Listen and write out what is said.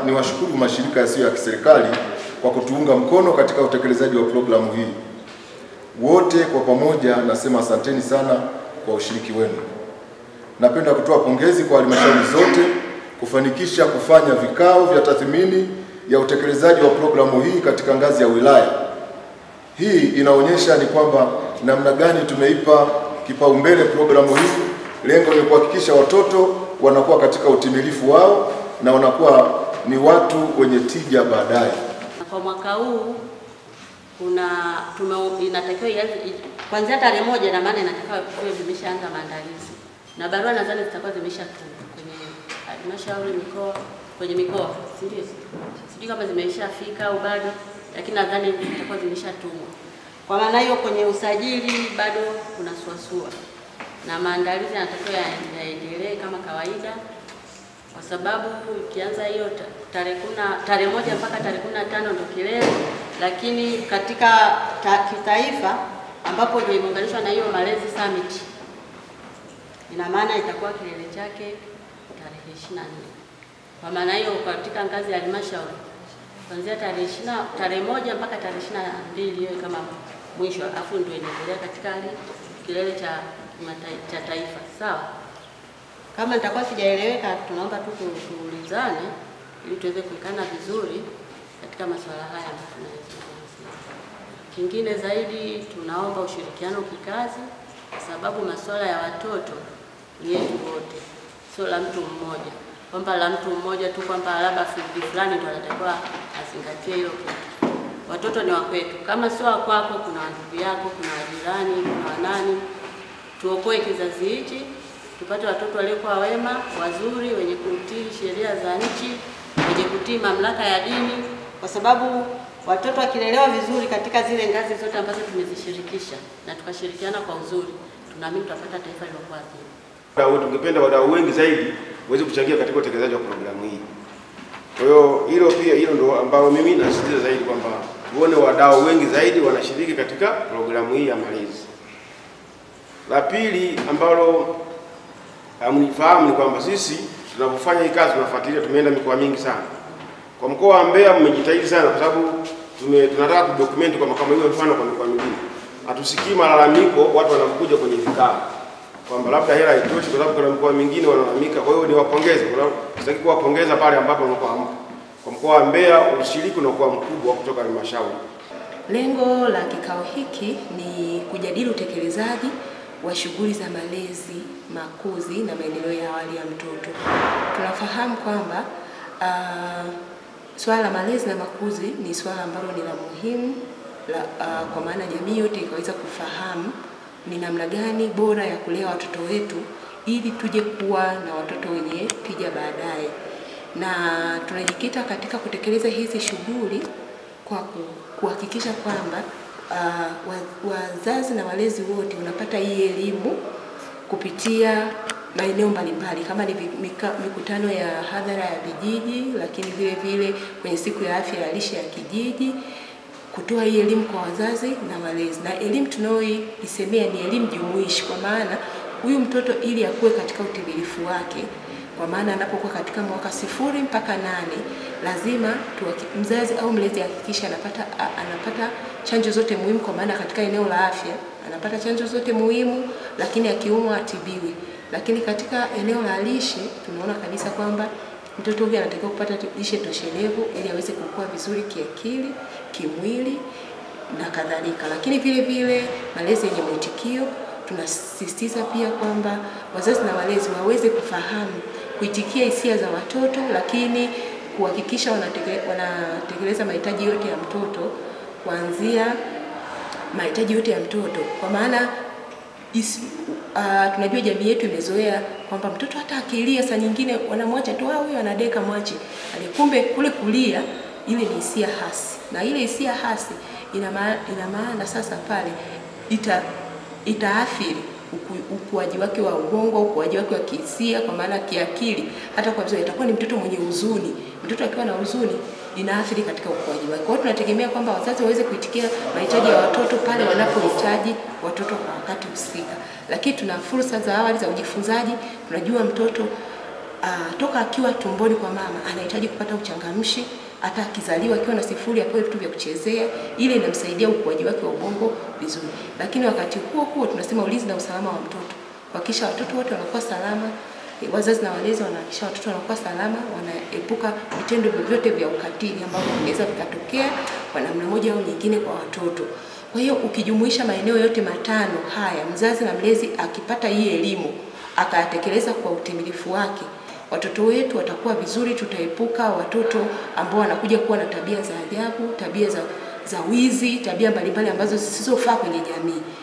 Niwashukuru mashirika yasiyo ya kiserikali kwa kutuunga mkono katika utekelezaji wa programu hii. Wote kwa pamoja nasema asanteni sana kwa ushiriki wenu. Napenda kutoa pongezi kwa halmashauri zote kufanikisha kufanya vikao vya tathmini ya utekelezaji wa programu hii katika ngazi ya wilaya. Hii inaonyesha ni kwamba namna gani tumeipa kipaumbele programu hii. Lengo ni kuhakikisha watoto wanakuwa katika utimilifu wao na wanakuwa ni watu wenye tija baadaye. Kwa mwaka huu inatakiwa kuanzia tarehe 1, na maana inatakiwa kuwe zimeshaanza maandalizi. Na barua nadhani zitakuwa zimeshatumwa kwenye halmashauri kwenye mikoa, si ndio? Sijui kama zimeshafika au bado, lakini nadhani zitakuwa zimeshatumwa. Kwa maana hiyo kwenye usajili bado kuna suasua. Na maandalizi yanatakiwa yaendelee kama kawaida. Kwa sababu ikianza hiyo tarehe 1 mpaka tarehe 15 ndio kilele, lakini katika kitaifa ambapo ndio imeunganishwa na hiyo Malezi Summit, ina maana itakuwa kilele chake tarehe 24. Kwa maana hiyo katika ngazi ya halmashauri kuanzia tarehe 1 mpaka tarehe 22 hiyo kama mwisho, afu ndio inaendelea katika kilele cha taifa. Sawa? Kama nitakuwa sijaeleweka, tunaomba tu tuulizane ili tuweze kuikana vizuri katika masuala haya tunayozungumzia. Kingine zaidi, tunaomba ushirikiano kikazi, kwa sababu masuala ya watoto ni yetu wote, sio la mtu mmoja. Kwamba la mtu mmoja tu kwamba labda fulani ndio anatakiwa azingatie hilo kitu. Watoto ni wa kwetu. Kama sio wa kwako, kuna ndugu yako, kuna jirani, kuna wanani. Tuokoe kizazi hichi. Tupate watoto waliokuwa wema, wazuri, wenye kutii sheria za nchi, wenye kutii mamlaka ya dini, kwa sababu watoto wakilelewa vizuri katika zile ngazi zote ambazo tumezishirikisha na tukashirikiana kwa uzuri, tunaamini tutapata taifa lilokuwa zuri. Tungependa wadau wengi zaidi waweze kuchangia katika utekelezaji wa programu hii. Kwa hiyo hilo ndio ambalo mimi nasisitiza zaidi, kwamba tuone wadau wengi zaidi wanashiriki katika programu hii ya malezi. La pili ambalo mnifahamu ni kwamba sisi tunapofanya hii kazi tunafuatilia, tumeenda mikoa mingi sana. Kwa mkoa wa Mbeya mmejitahidi sana, kwa sababu tunataka kudocument kwa kama hiyo mfano kwa mikoa mingine. Hatusikii malalamiko watu wanakuja kwenye vikao kwamba labda hela haitoshi, kwa sababu kuna mikoa mingine wanalalamika. Kwa hiyo ni wapongeze, kwa sababu sitaki kuwapongeza pale ambapo mkoa hampo. Kwa mkoa wa Mbeya ushiriki unakuwa mkubwa kutoka halmashauri. Lengo la kikao hiki ni kujadili utekelezaji wa shughuli za malezi, makuzi na maendeleo ya awali ya mtoto. Tunafahamu kwamba swala la malezi na makuzi ni swala ambalo ni la muhimu kwa maana jamii yote ikaweza kufahamu ni namna gani bora ya kulea watoto wetu ili tuje kuwa na watoto wenye tija baadaye. Na tunajikita katika kutekeleza hizi shughuli kwa kuhakikisha kwamba wazazi na walezi wote wanapata hii elimu kupitia maeneo mbalimbali, kama ni mikutano ya hadhara ya vijiji, lakini vile vile kwenye siku ya afya ya lishe ya kijiji, kutoa hii elimu kwa wazazi na walezi. Na elimu tunayoisemea ni elimu jumuishi, kwa maana huyu mtoto ili akue katika utimilifu wake, kwa maana anapokuwa katika mwaka 0 mpaka 8, lazima mzazi au mlezi hakikisha anapata chanjo zote muhimu, kwa maana katika eneo la afya anapata chanjo zote muhimu, lakini akiumwa atibiwe. Lakini katika eneo la lishe tunaona kabisa kwamba mtoto huyu anatakiwa kupata lishe toshelevu ili aweze kukua vizuri kiakili, kimwili na kadhalika. Lakini vile vile malezi yenye mwitikio, tunasisitiza pia kwamba wazazi na walezi waweze kufahamu kuitikia hisia za watoto, lakini kuhakikisha wanatekeleza mahitaji yote ya mtoto, kuanzia mahitaji yote ya mtoto. Kwa maana tunajua jamii yetu imezoea kwamba mtoto hata akilia saa nyingine wanamwacha tu, huyo anadeka mwache. Kumbe kule kulia ile ni hisia hasi. Na ile hisia hasi ina maana sasa pale itaathiri ukuaji wake wa ubongo, ukuaji wake wa kihisia, kwa maana kiakili, hata kwa vizuri itakuwa ni mtoto mwenye huzuni. Mtoto akiwa na huzuni inaathiri katika ukuaji wake. Kwa hiyo tunategemea kwamba wazazi waweze kuitikia mahitaji ya watoto pale wanapohitaji watoto kwa wakati husika. Lakini tuna fursa za awali za ujifunzaji. Tunajua mtoto toka akiwa tumboni kwa mama anahitaji kupata uchangamshi, hata akizaliwa akiwa na sifuri apewe vitu vya kuchezea, ile inamsaidia ukuaji wake wa ubongo vizuri. Lakini wakati huo tunasema ulinzi na usalama wa mtoto, kuhakikisha watoto wote wanakuwa salama, wazazi na walezi wanahakikisha watoto wanakuwa salama, wanaepuka vitendo vyovyote vya ukatili ambavyo vinaweza vikatokea kwa namna moja au nyingine kwa watoto. Kwa hiyo ukijumuisha maeneo yote matano haya, mzazi na mlezi akipata hii elimu akatekeleza kwa utimilifu wake, watoto wetu watakuwa vizuri. Tutaepuka watoto ambao wanakuja kuwa na tabia za ajabu, tabia za wizi, tabia mbalimbali ambazo zisizofaa kwenye jamii.